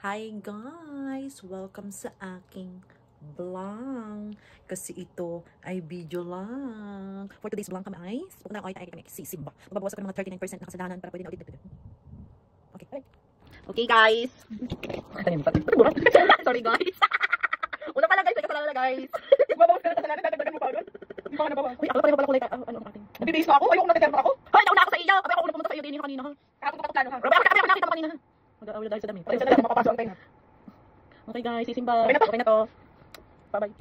Hi guys! Welcome sa aking vlog. Kasi ito ay video lang. For today's vlog kami ay pupunta ako ay kami sisimba. Magbabawas ako ng mga 39% na kasalanan para pwede na ulit. Okay, bye! Okay guys. Sorry guys. Una pala guys, may kasalanan na guys. Magbabawas ka na kasalanan, dagdagan mo pa agad. Hindi pa ka nababawas. Uy, ako pa rin pala kulay ka. Ano ang ating? Nabibihis pa ako, ayoko natiterma ako. Hoy, nauna ako sa iyo. Abay ako pumunta sa iyo din kanina ha. Kapag ko plano ha. Abay ako nakita mo kanina ha. Mag-aawala dahil sa dami. Pasensya na lang, makapasok ang tayo. Okay guys, sisimba. Okay na to. Bye-bye.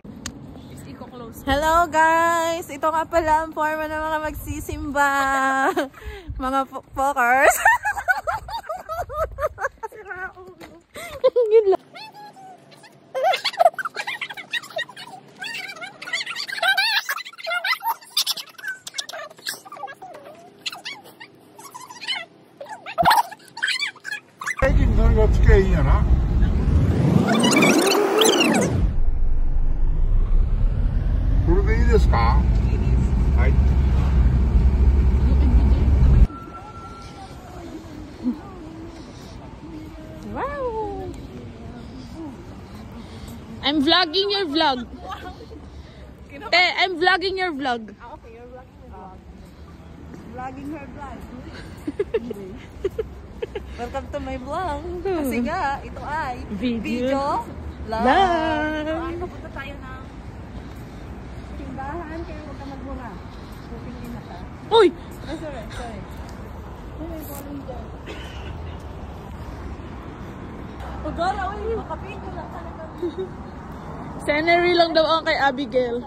Hello guys! Ito nga pala ang forma ng mga magsisimba. Mga pokers. Yun lang. 어떻게 이겨나? 그래도 이랬을까? 아이. Wow! I'm vlogging your vlog. I'm vlogging your vlog. Okay, you're vlogging my vlog. Vlogging her vlog. Welcome to my vlog. Kasi nga, ito ay video vlog. Papunta tayo ng simbahan, kaya huwag ka magmura. Pupingin na ka. Uy! Oh, sorry. Pagara, uy! Makapito lang talaga. Scenery lang daw ang kay Abigail.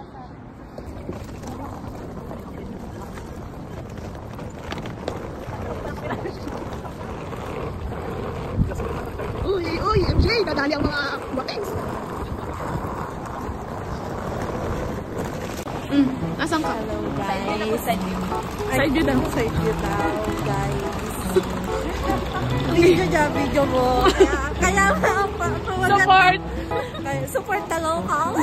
Uy, MJ, dadali ang mga watings. Asan ka? Hello guys! Side view daw. Side view daw guys. Video mo. Kaya Support! support the local.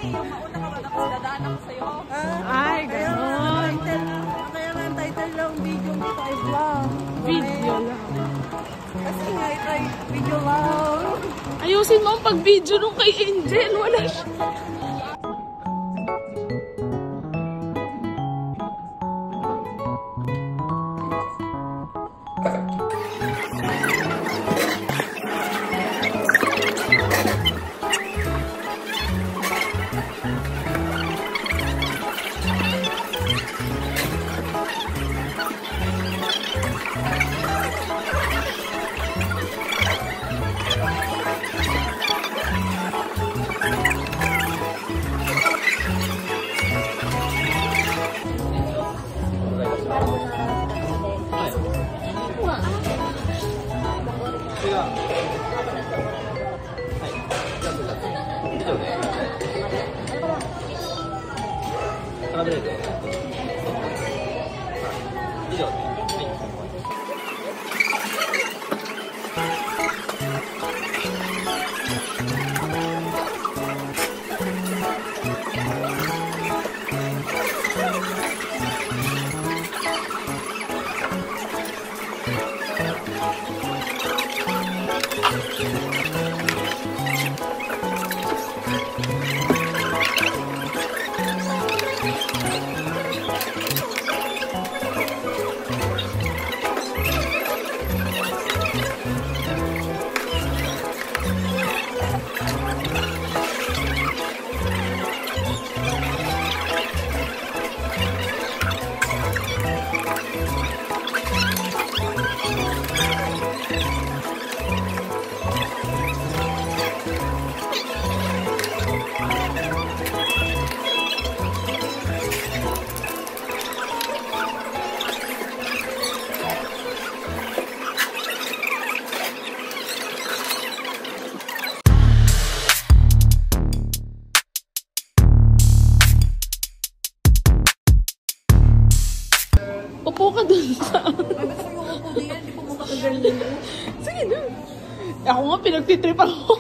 Yung mauna ka ba, tapos dadaan ako sa'yo. Ay, ganon. Kaya nga ang title ng video nito ay vlog. Video lang. Kasi nga ito ay video lang. Ayusin mo ang pag-video nung kay Angel. Wala siya. Upo ka dun sa... Sige na. Ako nga pinagtitrip ako.